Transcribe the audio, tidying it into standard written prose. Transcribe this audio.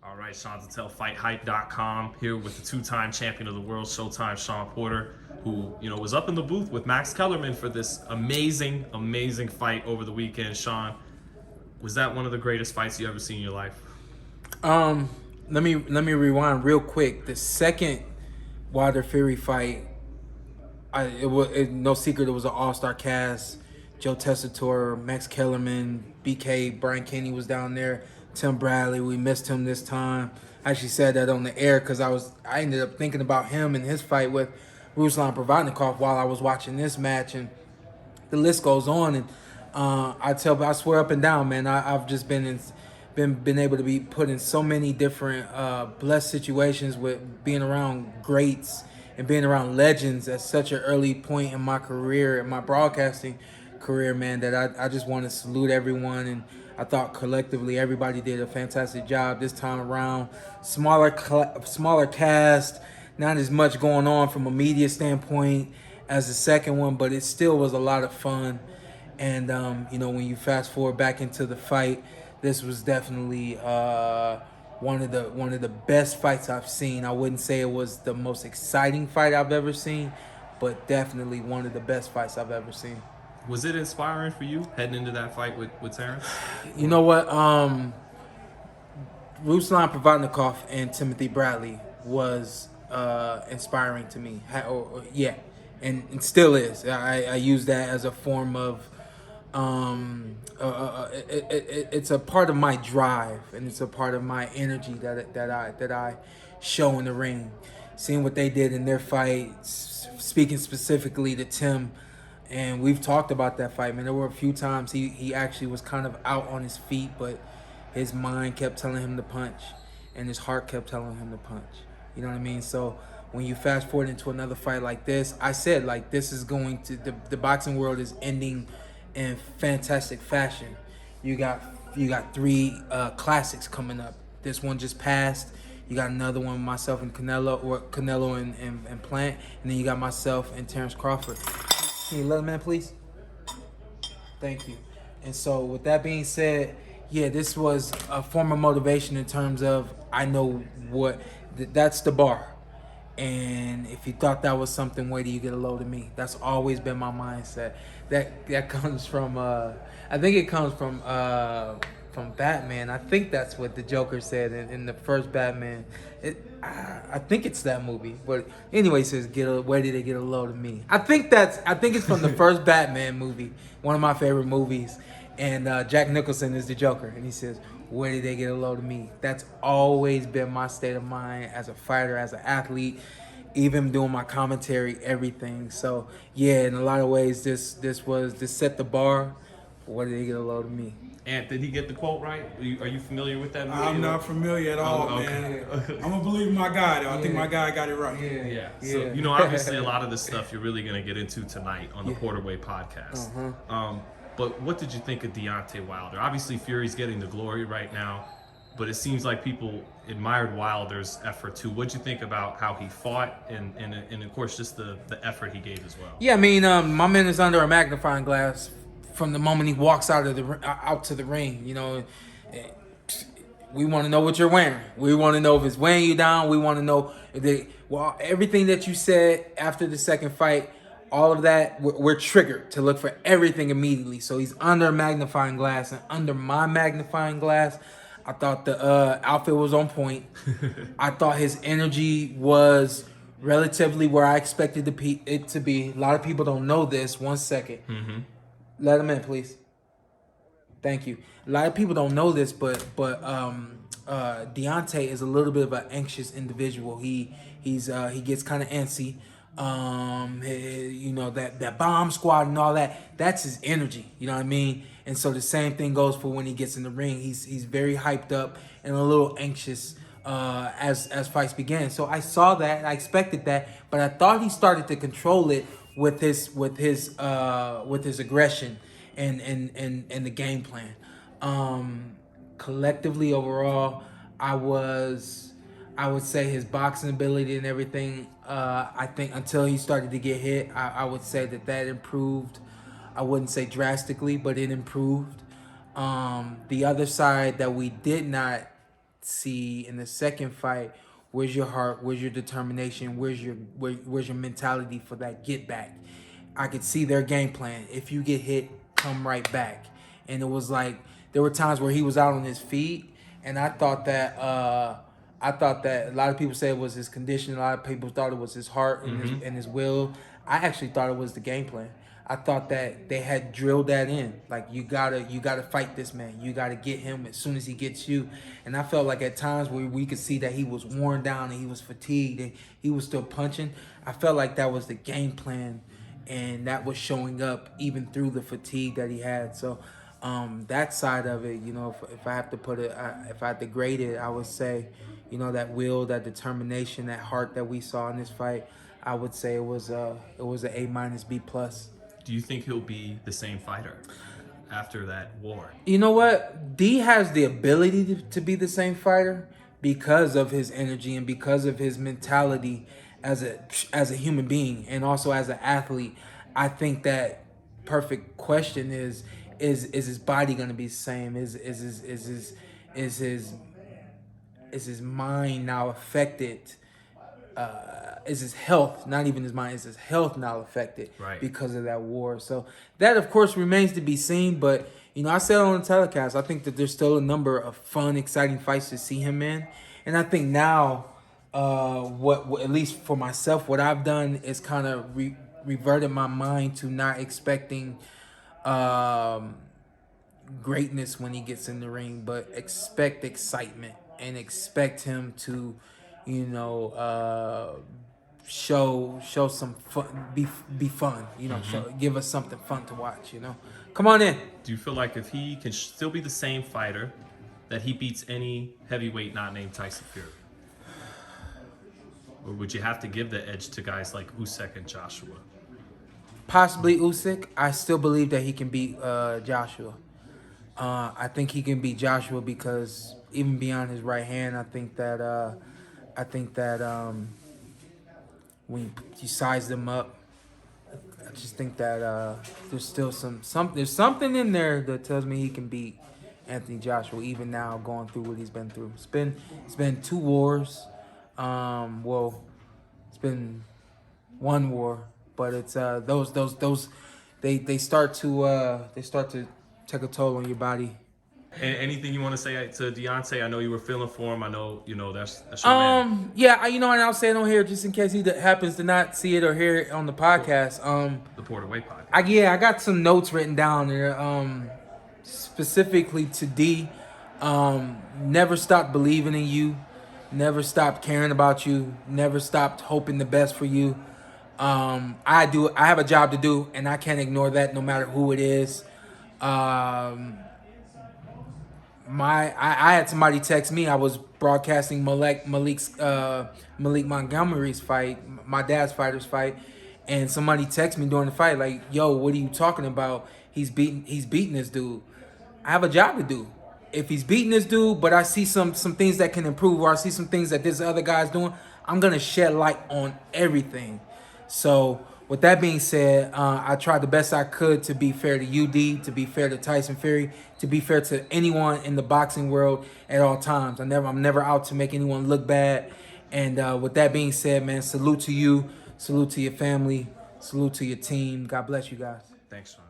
All right, Shawn to tell FightHype.com here with the two-time champion of the world, Showtime Shawn Porter, who was up in the booth with Max Kellerman for this amazing, amazing fight over the weekend. Shawn, was that one of the greatest fights you ever seen in your life? Um, let me rewind real quick. The second Wilder Fury fight, no secret it was an all-star cast. Joe Tessitore, Max Kellerman, BK, Brian Kenny was down there. Tim Bradley, we missed him this time. I actually said that on the air because I ended up thinking about him and his fight with Ruslan Provodnikov while I was watching this match, and the list goes on. And I swear up and down, man, I've just been able to be put in so many different blessed situations with being around greats and being around legends at such an early point in my career, in my broadcasting career, man, that I just want to salute everyone. And I thought collectively everybody did a fantastic job this time around. Smaller cast, not as much going on from a media standpoint as the second one, but it still was a lot of fun. And when you fast forward back into the fight, this was definitely one of the best fights I've seen. I wouldn't say it was the most exciting fight I've ever seen, but definitely one of the best fights I've ever seen. Was it inspiring for you heading into that fight with Terence? You know what? Ruslan Provodnikov and Timothy Bradley was inspiring to me. Yeah, and still is. I use that as a form of it's a part of my drive, and it's a part of my energy that I show in the ring. Seeing what they did in their fight, speaking specifically to Tim, and we've talked about that fight, man. There were a few times he actually was kind of out on his feet, but his mind kept telling him to punch, and his heart kept telling him to punch. You know what I mean? So when you fast forward into another fight like this, I said, like, this is going to the boxing world is ending in fantastic fashion. You got three classics coming up. This one just passed. You got another one, myself and Canelo and Plant, and then you got myself and Terence Crawford. Can you let him in, please? Thank you. And so with that being said, yeah, this was a form of motivation in terms of I know that's the bar. And if you thought that was something, wait till you get a load of me. That's always been my mindset. That comes from I think it comes from Batman. I think that's what the Joker said in the first Batman. I think it's that movie. But anyway, he says, where did they get a load of me? I think it's from the first Batman movie, one of my favorite movies. And Jack Nicholson is the Joker, and he says, where did they get a load of me? That's always been my state of mind as a fighter, as an athlete, even doing my commentary, everything. So yeah, in a lot of ways, this set the bar. Where did they get a load of me? And did he get the quote right? Are you familiar with that movie? I'm not familiar at all, man. I'm gonna believe my guy, though. I think my guy got it right. Yeah. So obviously, a lot of this stuff you're really gonna get into tonight on the Porter Way podcast. But what did you think of Deontay Wilder? Obviously, Fury's getting the glory right now, but it seems like people admired Wilder's effort too. What'd you think about how he fought and of course, just the effort he gave as well? Yeah, I mean, my man is under a magnifying glass from the moment he walks out to the ring. We want to know what you're wearing. We want to know if it's weighing you down. We want to know everything that you said after the second fight. All of that, we're triggered to look for everything immediately. So he's under a magnifying glass, and under my magnifying glass, I thought the outfit was on point. I thought his energy was relatively where I expected it to be. A lot of people don't know this. 1 second. Let him in, please. Thank you. A lot of people don't know this, but Deontay is a little bit of an anxious individual. He gets kind of antsy. That bomb squad and all that's his energy, you know what I mean? And so the same thing goes for when he gets in the ring. He's very hyped up and a little anxious as fights began. So I saw that, I expected that, but I thought he started to control it with his aggression and the game plan. Collectively overall, I would say his boxing ability and everything, I think until he started to get hit, I would say that improved. I wouldn't say drastically, but it improved. The other side that we did not see in the second fight, where's your heart, where's your determination, where's your mentality for that get back. I could see their game plan. If you get hit, come right back. And it was like there were times where he was out on his feet, and I thought that a lot of people say it was his condition. A lot of people thought it was his heart and his will. I actually thought it was the game plan. I thought that they had drilled that in. Like you gotta fight this man. You gotta get him as soon as he gets you. And I felt like at times where we could see that he was worn down and he was fatigued and he was still punching. I felt like that was the game plan, and that was showing up even through the fatigue that he had. So that side of it, if I have to put it, if I had to grade it, I would say, that will, that determination, that heart that we saw in this fight, I would say it was an A- B+. Do you think he'll be the same fighter after that war? You know what? D has the ability to be the same fighter because of his energy and because of his mentality as a human being and also as an athlete. I think that perfect question is his body going to be the same? Is his mind now affected? Is his health, not even his mind, is his health now affected because of that war? So that, of course, remains to be seen. But, I said on the telecast, I think that there's still a number of fun, exciting fights to see him in. And I think now, what at least for myself, what I've done is kind of reverted my mind to not expecting greatness when he gets in the ring, but expect excitement and expect him to, show some fun, be fun, give us something fun to watch, Come on in. Do you feel like if he can still be the same fighter, that he beats any heavyweight not named Tyson Fury? Or would you have to give the edge to guys like Usyk and Joshua? Possibly Usyk. I still believe that he can beat Joshua. I think he can beat Joshua because even beyond his right hand, I think that when you size them up, I just think that there's still there's something in there that tells me he can beat Anthony Joshua even now going through what he's been through. It's been 2 wars. It's been 1 war, but it's those they start to take a toll on your body. And anything you want to say to Deontay? I know you were feeling for him. I know that's your man. Yeah, and I'll say it on here just in case he happens to not see it or hear it on the podcast. The Porter Way podcast. I got some notes written down there. Specifically to D. Never stopped believing in you. Never stopped caring about you. Never stopped hoping the best for you. I have a job to do, and I can't ignore that no matter who it is. I had somebody text me. I was broadcasting Malik Montgomery's fight, my dad's fighter's fight, and somebody texted me during the fight like, "Yo, what are you talking about? He's beating this dude." I have a job to do. If he's beating this dude, but I see some things that can improve, or I see some things that this other guy's doing, I'm gonna shed light on everything. So with that being said, I tried the best I could to be fair to UD, to be fair to Tyson Fury, to be fair to anyone in the boxing world at all times. I'm never out to make anyone look bad. And with that being said, man, salute to you, salute to your family, salute to your team. God bless you guys. Thanks, Shawn.